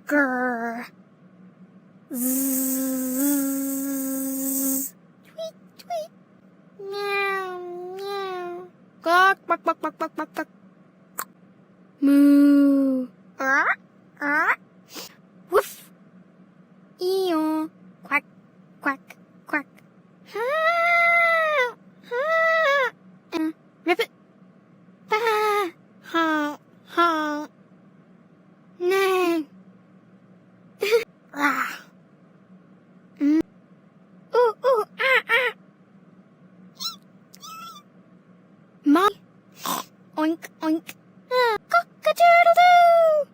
Grr. Zzz. Tweet, tweet. Meow, meow. Quack, quack, quack, quack, quack, quack, quack. Moo. Woof. Eeyore. Quack, quack, quack. Ribbit. Bah. Honk, honk. No. Ah. Ooh, ooh, ah, ah. Mom. Oink, oink. Cock-a-doodle-doo.